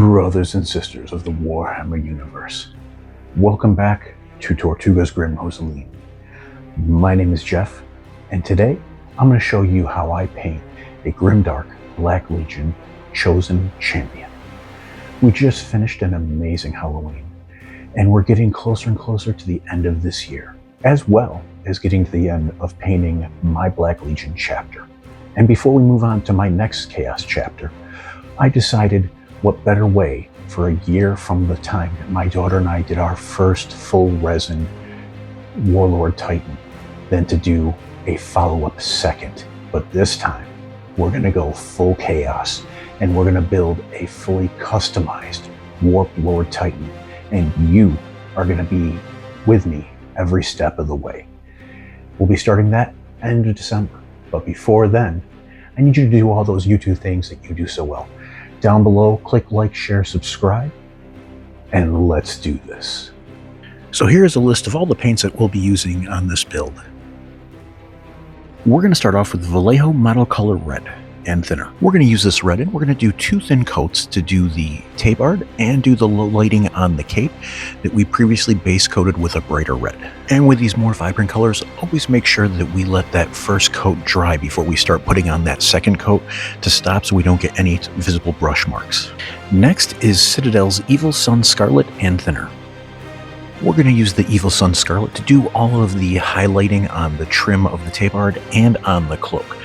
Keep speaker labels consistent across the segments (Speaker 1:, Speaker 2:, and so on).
Speaker 1: Brothers and sisters of the Warhammer universe, welcome back to Tortuga's Grim Rosaline. My name is Jeff, and today I'm going to show you how I paint a Grimdark Black Legion Chosen Champion. We just finished an amazing Halloween, and we're getting closer and closer to the end of this year, as well as getting to the end of painting my Black Legion chapter. And before we move on to my next Chaos chapter, I decided what better way for a year from the time that my daughter and I did our first full resin WarLord Titan than to do a follow-up second. But this time, we're going to go full chaos, and we're going to build a fully customized WarpLord Titan, and you are going to be with me every step of the way. We'll be starting that end of December, but before then, I need you to do all those YouTube things that you do so well. Down below, click like, share, subscribe, and let's do this. So here's a list of all the paints that we'll be using on this build. We're going to start off with Vallejo Model Color Red and Thinner. We're going to use this red, and we're going to do two thin coats to do the tabard and do the low lighting on the cape that we previously base coated with a brighter red. And with these more vibrant colors, always make sure that we let that first coat dry before we start putting on that second coat to stop so we don't get any visible brush marks. Next is Citadel's Evil Sunz Scarlet and Thinner. We're going to use the Evil Sunz Scarlet to do all of the highlighting on the trim of the tabard and on the cloak.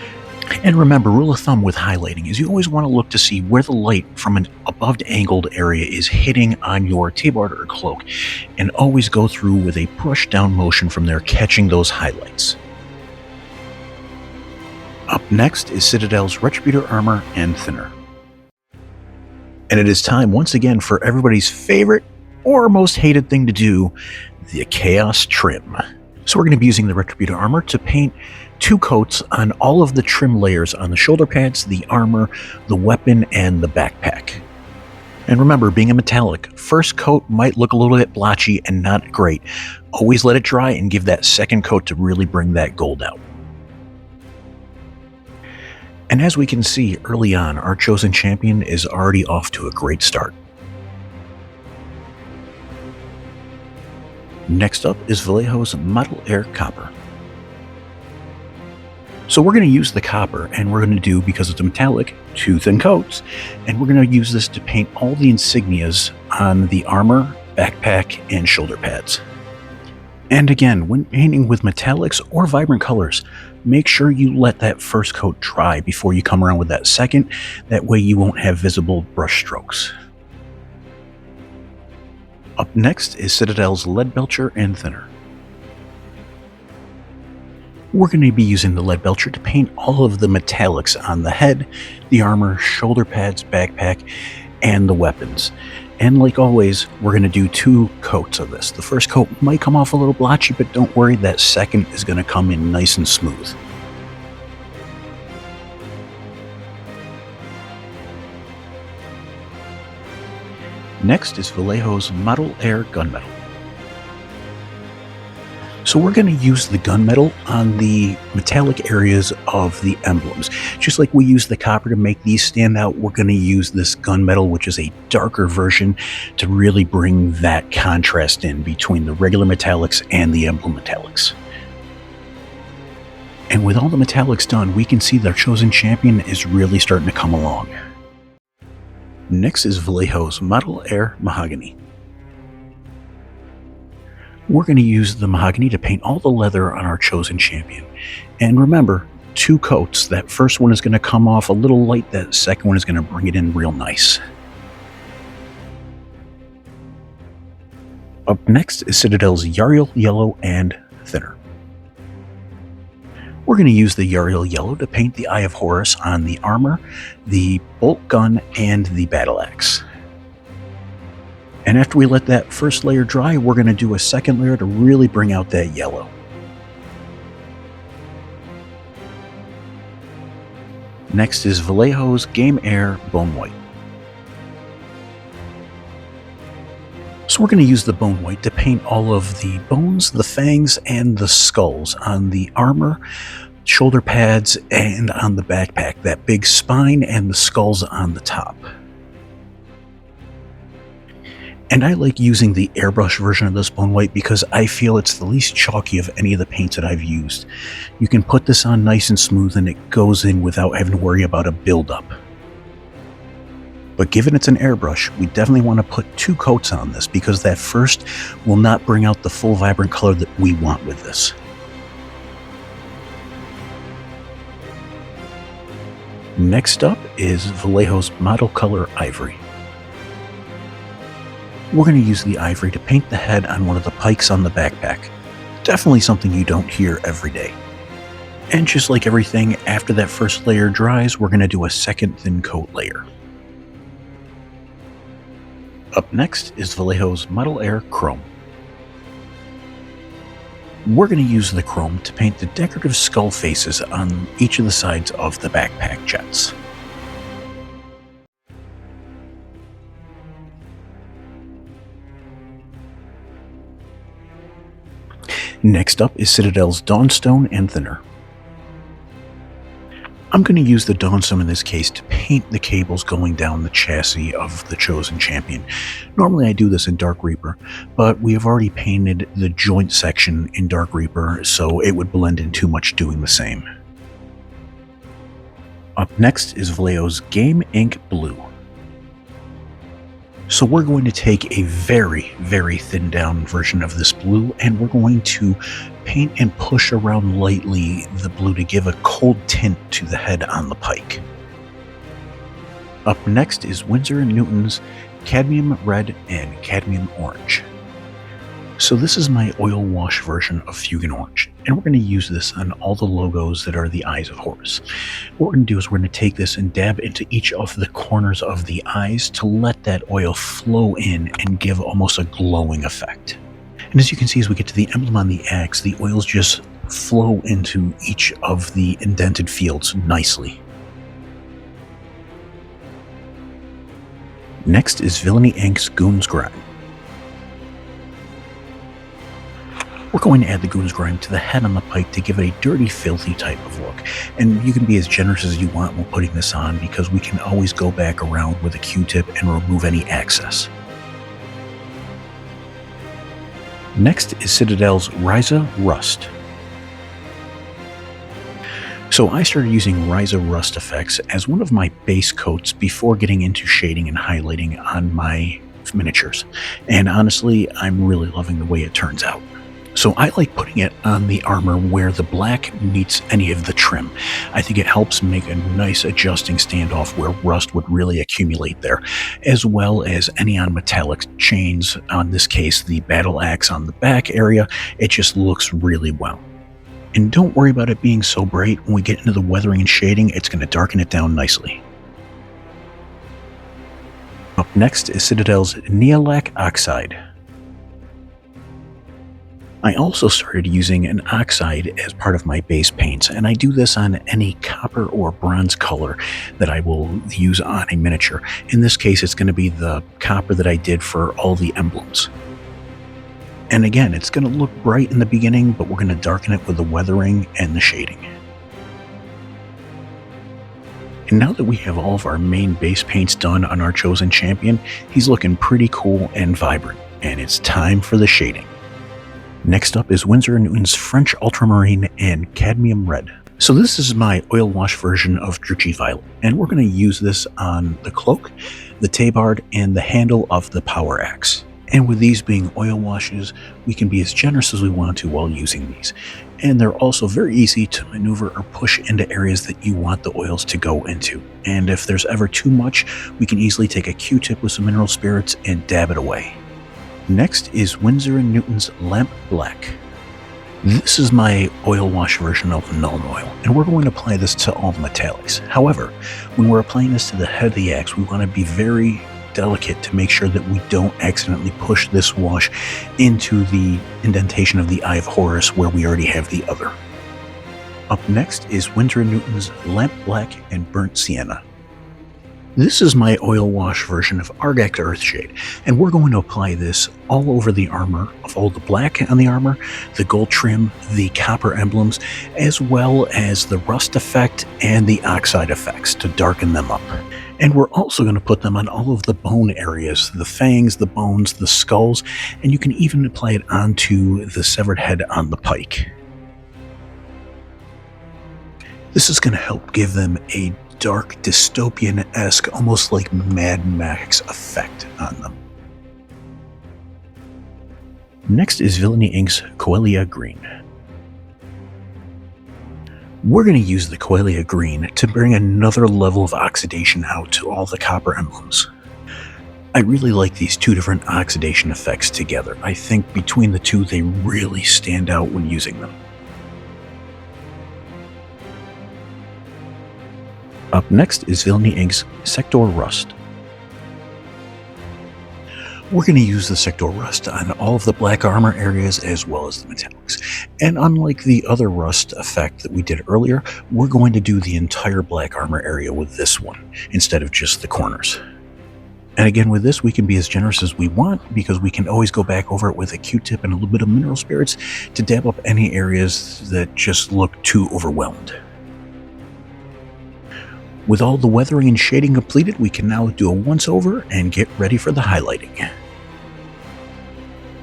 Speaker 1: And remember, rule of thumb with highlighting is you always want to look to see where the light from an above angled area is hitting on your tabard or cloak, and always go through with a brush down motion from there, catching those highlights. Up next is Citadel's Retributor Armor and Thinner. And it is time once again for everybody's favorite or most hated thing to do, the Chaos Trim. So we're going to be using the Retributor Armor to paint two coats on all of the trim layers on the shoulder pads, the armor, the weapon, and the backpack. And remember, being a metallic, first coat might look a little bit blotchy and not great. Always let it dry and give that second coat to really bring that gold out. And as we can see early on, our chosen champion is already off to a great start. Next up is Vallejo's Model Air Copper. So we're going to use the copper, and we're going to do, because it's a metallic, two thin coats, and we're going to use this to paint all the insignias on the armor, backpack, and shoulder pads. And again, when painting with metallics or vibrant colors, make sure you let that first coat dry before you come around with that second. That way you won't have visible brush strokes. Up next is Citadel's Leadbelcher and Thinner. We're going to be using the Leadbelcher to paint all of the metallics on the head, the armor, shoulder pads, backpack, and the weapons. And like always, we're going to do two coats of this. The first coat might come off a little blotchy, but don't worry, that second is going to come in nice and smooth. Next is Vallejo's Model Air Gunmetal. So we're going to use the gunmetal on the metallic areas of the emblems. Just like we use the copper to make these stand out, we're going to use this gunmetal, which is a darker version, to really bring that contrast in between the regular metallics and the emblem metallics. And with all the metallics done, we can see that our chosen champion is really starting to come along. Next is Vallejo's Model Air Mahogany. We're going to use the mahogany to paint all the leather on our chosen champion. And remember, two coats. That first one is going to come off a little light, that second one is going to bring it in real nice. Up next is Citadel's Yriel Yellow and Thinner. We're going to use the Yriel Yellow to paint the Eye of Horus on the armor, the bolt gun, and the battle axe. And after we let that first layer dry, we're going to do a second layer to really bring out that yellow. Next is Vallejo's Game Air Bonewhite. So we're going to use the Bonewhite to paint all of the bones, the fangs, and the skulls on the armor, shoulder pads, and on the backpack, that big spine and the skulls on the top. And I like using the airbrush version of this Bonewhite because I feel it's the least chalky of any of the paints that I've used. You can put this on nice and smooth and it goes in without having to worry about a buildup. But given it's an airbrush, we definitely want to put 2 coats on this because that first will not bring out the full vibrant color that we want with this. Next up is Vallejo's model color Ivory. We're going to use the Ivory to paint the head on one of the pikes on the backpack. Definitely something you don't hear every day. And just like everything, after that first layer dries, we're going to do a second thin coat layer. Up next is Vallejo's Model Air Chrome. We're going to use the chrome to paint the decorative skull faces on each of the sides of the backpack jets. Next up is Citadel's DawnStone and Thinner. I'm going to use the DawnStone in this case to paint the cables going down the chassis of the Chosen Champion. Normally I do this in Dark Reaper, but we have already painted the joint section in Dark Reaper, so it would blend in too much doing the same. Up next is Vallejo's Game Ink Blue. So we're going to take a very, very thinned down version of this blue, and we're going to paint and push around lightly the blue to give a cold tint to the head on the pike. Up next is Winsor & Newton's Cadmium Red and Cadmium Orange. So this is my oil wash version of Fugan Orange, and we're going to use this on all the logos that are the eyes of Horus. What we're going to do is we're going to take this and dab into each of the corners of the eyes to let that oil flow in and give almost a glowing effect. And as you can see, as we get to the emblem on the axe, the oils just flow into each of the indented fields nicely. Next is Villainy Inc.'s Goon's Grime. We're going to add the Goon's Grime to the head on the pike to give it a dirty, filthy type of look. And you can be as generous as you want when putting this on because we can always go back around with a Q-tip and remove any excess. Next is Citadel's Ryza Rust. So I started using Ryza Rust effects as one of my base coats before getting into shading and highlighting on my miniatures. And honestly, I'm really loving the way it turns out. So I like putting it on the armor where the black meets any of the trim. I think it helps make a nice adjusting standoff where rust would really accumulate there, as well as any on metallic chains, on this case the battle axe on the back area. It just looks really well. And don't worry about it being so bright. When we get into the weathering and shading, it's going to darken it down nicely. Up next is Citadel's Nihilakh Oxide. I also started using an oxide as part of my base paints, and I do this on any copper or bronze color that I will use on a miniature. In this case, it's going to be the copper that I did for all the emblems. And again, it's going to look bright in the beginning, but we're going to darken it with the weathering and the shading. And now that we have all of our main base paints done on our Chosen Champion, he's looking pretty cool and vibrant, and it's time for the shading. Next up is Winsor & Newton's French Ultramarine and Cadmium Red. So this is my oil wash version of Druchii Violet, and we're going to use this on the cloak, the tabard, and the handle of the power axe. And with these being oil washes, we can be as generous as we want to while using these. And they're also very easy to maneuver or push into areas that you want the oils to go into. And if there's ever too much, we can easily take a Q-tip with some mineral spirits and dab it away. Next is Winsor & Newton's Lamp Black. This is my oil wash version of Nuln Oil, and we're going to apply this to all the metallics. However, when we're applying this to the head of the axe, we want to be very delicate to make sure that we don't accidentally push this wash into the indentation of the Eye of Horus where we already have the other. Up next is Winsor & Newton's Lamp Black and Burnt Sienna. This is my oil wash version of Argak Earthshade, and we're going to apply this all over the armor, of all the black on the armor, the gold trim, the copper emblems, as well as the rust effect and the oxide effects to darken them up. And we're also going to put them on all of the bone areas, the fangs, the bones, the skulls, and you can even apply it onto the severed head on the pike. This is going to help give them a dark, dystopian-esque, almost like Mad Max effect on them. Next is Villainy Inc.'s Coelia Green. We're going to use the Coelia Green to bring another level of oxidation out to all the copper emblems. I really like these two different oxidation effects together. I think between the two they really stand out when using them. Up next is Villainy Inc.'s Sector Rust. We're going to use the Sector Rust on all of the black armor areas as well as the metallics. And unlike the other rust effect that we did earlier, we're going to do the entire black armor area with this one, instead of just the corners. And again, with this, we can be as generous as we want because we can always go back over it with a Q-tip and a little bit of mineral spirits to dab up any areas that just look too overwhelmed. With all the weathering and shading completed, we can now do a once-over and get ready for the highlighting.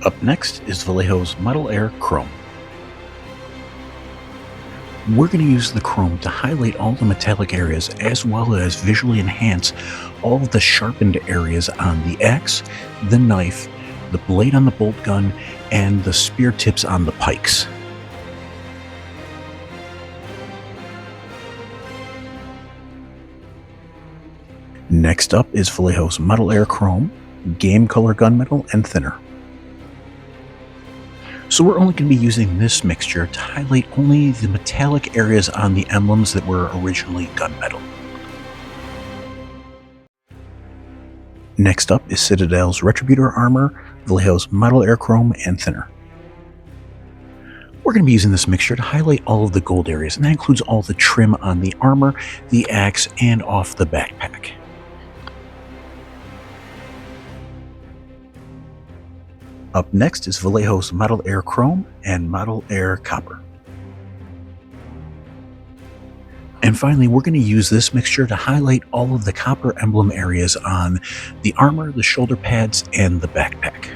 Speaker 1: Up next is Vallejo's Model Air Chrome. We're going to use the chrome to highlight all the metallic areas as well as visually enhance all of the sharpened areas on the axe, the knife, the blade on the bolt gun, and the spear tips on the pikes. Next up is Vallejo's Model Air Chrome, Game Color Gunmetal, and Thinner. So we're only going to be using this mixture to highlight only the metallic areas on the emblems that were originally gunmetal. Next up is Citadel's Retributor armor, Vallejo's Model Air Chrome, and Thinner. We're going to be using this mixture to highlight all of the gold areas, and that includes all the trim on the armor, the axe, and off the backpack. Up next is Vallejo's Model Air Chrome and Model Air Copper. And finally, we're going to use this mixture to highlight all of the copper emblem areas on the armor, the shoulder pads, and the backpack.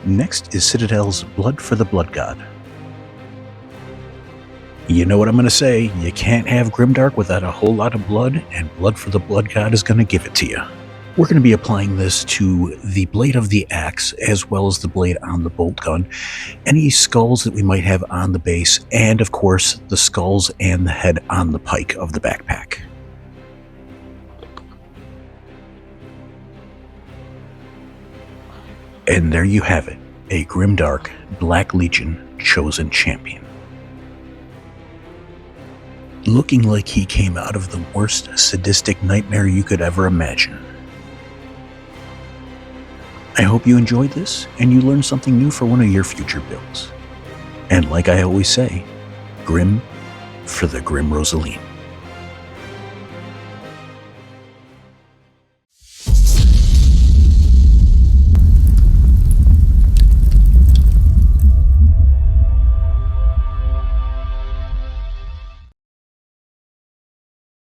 Speaker 1: Next is Citadel's Blood for the Blood God. You know what I'm going to say, you can't have Grimdark without a whole lot of blood, and Blood for the Blood God is going to give it to you. We're going to be applying this to the blade of the axe, as well as the blade on the bolt gun, any skulls that we might have on the base, and of course, the skulls and the head on the pike of the backpack. And there you have it, a Grimdark Black Legion chosen champion. Looking like he came out of the worst sadistic nightmare you could ever imagine. I hope you enjoyed this and you learned something new for one of your future builds. And like I always say, Grim for the Grim Rosaline.